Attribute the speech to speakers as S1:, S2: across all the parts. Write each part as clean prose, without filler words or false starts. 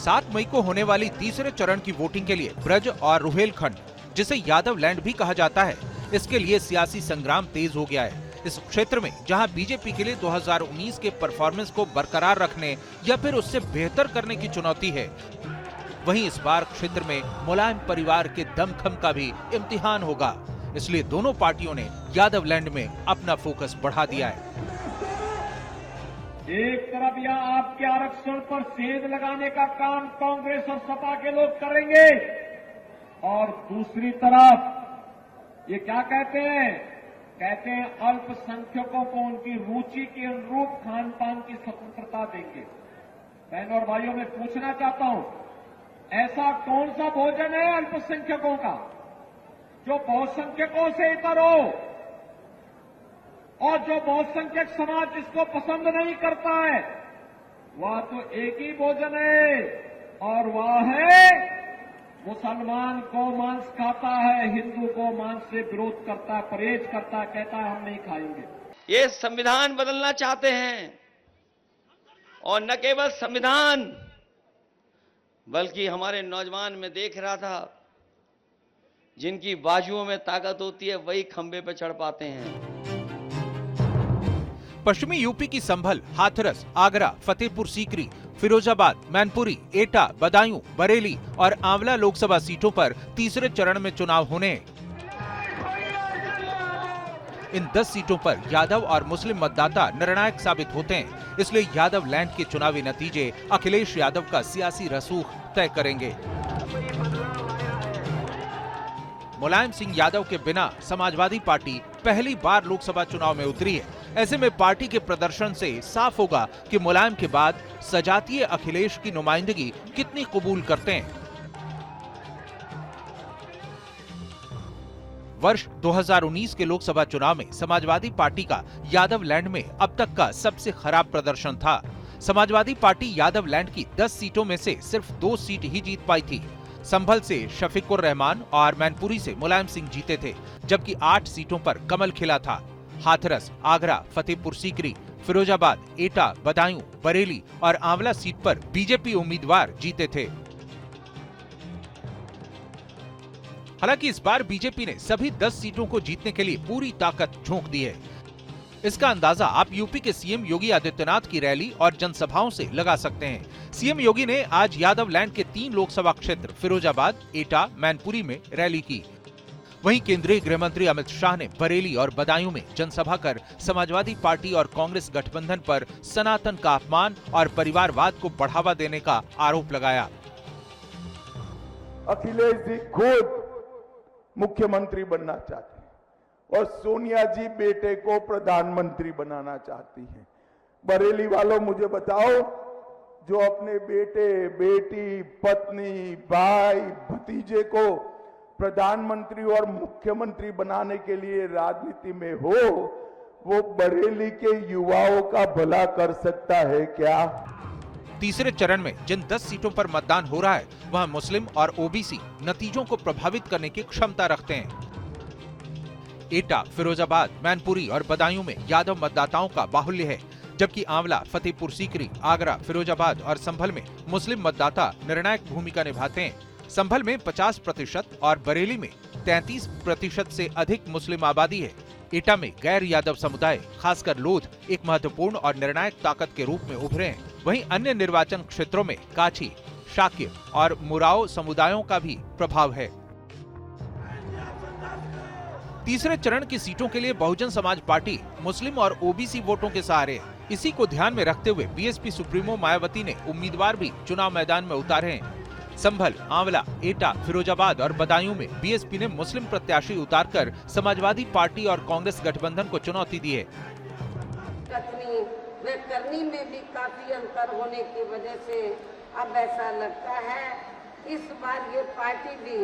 S1: 7 मई को होने वाली तीसरे चरण की वोटिंग के लिए ब्रज और रुहेलखंड, जिसे यादव लैंड भी कहा जाता है, इसके लिए सियासी संग्राम तेज हो गया है। इस क्षेत्र में जहां बीजेपी के लिए 2019 के परफॉर्मेंस को बरकरार रखने या फिर उससे बेहतर करने की चुनौती है, वहीं इस बार क्षेत्र में मुलायम परिवार के दमखम का भी इम्तिहान होगा। इसलिए दोनों पार्टियों ने यादव लैंड में अपना फोकस बढ़ा दिया है।
S2: एक तरफ यह आपके आरक्षण पर सेंध लगाने का काम कांग्रेस और सपा के लोग करेंगे और दूसरी तरफ ये क्या कहते हैं अल्पसंख्यकों को उनकी रुचि के अनुरूप खान पान की स्वतंत्रता देंगे। बहनों और भाइयों, मैं पूछना चाहता हूं, ऐसा कौन सा भोजन है अल्पसंख्यकों का जो बहुसंख्यकों से इतर हो, और जो बहुसंख्यक समाज जिसको पसंद नहीं करता है, वह तो एक ही भोजन है और वह है मुसलमान को मांस खाता है, हिंदू को मांस से विरोध करता है, परहेज करता है, कहता है हम नहीं खाएंगे।
S3: ये संविधान बदलना चाहते हैं और न केवल संविधान बल्कि हमारे नौजवान में देख रहा था, जिनकी बाजुओं में ताकत होती है वही खंबे पे चढ़ पाते हैं।
S1: पश्चिमी यूपी की संभल, हाथरस, आगरा, फतेहपुर सीकरी, फिरोजाबाद, मैनपुरी, एटा, बदायूं, बरेली और आंवला लोकसभा सीटों पर तीसरे चरण में चुनाव होने हैं। इन 10 सीटों पर यादव और मुस्लिम मतदाता निर्णायक साबित होते हैं। इसलिए यादव लैंड के चुनावी नतीजे अखिलेश यादव का सियासी रसूख तय करेंगे। मुलायम सिंह यादव के बिना समाजवादी पार्टी पहली बार लोकसभा चुनाव में उतरी है। ऐसे में पार्टी के प्रदर्शन से साफ होगा कि मुलायम के बाद सजातीय अखिलेश की नुमाइंदगी कितनी कबूल करते हैं। वर्ष 2019 के लोकसभा चुनाव में समाजवादी पार्टी का यादव लैंड में अब तक का सबसे खराब प्रदर्शन था। समाजवादी पार्टी यादव लैंड की 10 सीटों में से सिर्फ 2 सीट ही जीत पाई थी। संभल से शफीकुर रहमान और मैनपुरी से मुलायम सिंह जीते थे, जबकि 8 सीटों पर कमल खिला था। हाथरस, आगरा, फतेहपुर सीकरी, फिरोजाबाद, एटा, बदायूं, बरेली और आंवला सीट पर बीजेपी उम्मीदवार जीते थे। हालांकि इस बार बीजेपी ने सभी 10 सीटों को जीतने के लिए पूरी ताकत झोंक दी है। इसका अंदाजा आप यूपी के सीएम योगी आदित्यनाथ की रैली और जनसभाओं से लगा सकते हैं। सीएम योगी ने आज यादव लैंड के 3 लोकसभा क्षेत्र फिरोजाबाद, एटा, मैनपुरी में रैली की। वहीं केंद्रीय गृह मंत्री अमित शाह ने बरेली और बदायूं में जनसभा कर समाजवादी पार्टी और कांग्रेस गठबंधन पर सनातन का अपमान और परिवारवाद को बढ़ावा देने का आरोप लगाया।
S4: अखिलेश जी खुद मुख्यमंत्री बनना चाहते हैं और सोनिया जी बेटे को प्रधानमंत्री बनाना चाहती हैं। बरेली वालों, मुझे बताओ, जो अपने बेटे, बेटी, पत्नी, भाई, भतीजे को प्रधानमंत्री और मुख्यमंत्री बनाने के लिए राजनीति में हो, वो बरेली के युवाओं का भला कर सकता है क्या?
S1: तीसरे चरण में जिन 10 सीटों पर मतदान हो रहा है, वहां मुस्लिम और ओबीसी नतीजों को प्रभावित करने की क्षमता रखते हैं। एटा, फिरोजाबाद, मैनपुरी और बदायूं में यादव मतदाताओं का बाहुल्य है, जबकि आंवला, फतेहपुर सीकरी, आगरा, फिरोजाबाद और संभल में मुस्लिम मतदाता निर्णायक भूमिका निभाते हैं। संभल में 50% और बरेली में 33% से अधिक मुस्लिम आबादी है। एटा में गैर यादव समुदाय, खासकर लोध, एक महत्वपूर्ण और निर्णायक ताकत के रूप में उभरे हैं। वहीं अन्य निर्वाचन क्षेत्रों में काछी, शाकिर और मुराओ समुदायों का भी प्रभाव है। तीसरे चरण की सीटों के लिए बहुजन समाज पार्टी मुस्लिम और ओबीसी वोटों के सहारे है। इसी को ध्यान में रखते हुए बीएसपी सुप्रीमो मायावती ने उम्मीदवार भी चुनाव मैदान में उतारे हैं। संभल, आंवला, एटा, फिरोजाबाद और बदायूं में बीएसपी ने मुस्लिम प्रत्याशी उतारकर समाजवादी पार्टी और कांग्रेस गठबंधन को चुनौती दी है।
S5: करनी में भी काफी अंतर होने की वजह से अब ऐसा लगता है इस बार ये पार्टी भी,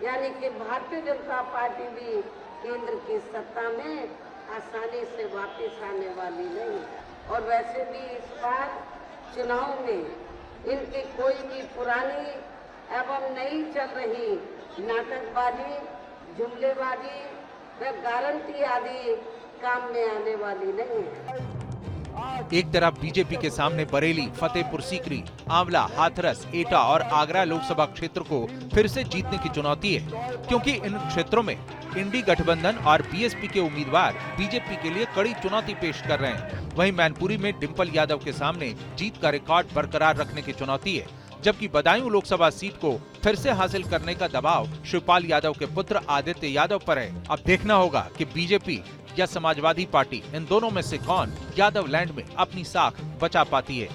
S5: यानी कि भारतीय जनता पार्टी भी केंद्र की सत्ता में आसानी से वापस आने वाली नहीं। और वैसे भी इस बार चुनाव में इनकी कोई भी पुरानी एवं नई चल रही नाटकबाजी, जुमलेबाजी व गारंटी आदि काम में आने वाली नहीं है।
S1: एक तरफ बीजेपी के सामने बरेली, फतेहपुर सीकरी, आंवला, हाथरस, एटा और आगरा लोकसभा क्षेत्र को फिर से जीतने की चुनौती है, क्योंकि इन क्षेत्रों में इंडी गठबंधन और बीएसपी के उम्मीदवार बीजेपी के लिए कड़ी चुनौती पेश कर रहे हैं। वहीं मैनपुरी में डिंपल यादव के सामने जीत का रिकॉर्ड बरकरार रखने की चुनौती है, जबकि बदायूं लोकसभा सीट को फिर से हासिल करने का दबाव शिवपाल यादव के पुत्र आदित्य यादव पर है। अब देखना होगा कि बीजेपी या समाजवादी पार्टी इन दोनों में से कौन यादव लैंड में अपनी साख बचा पाती है।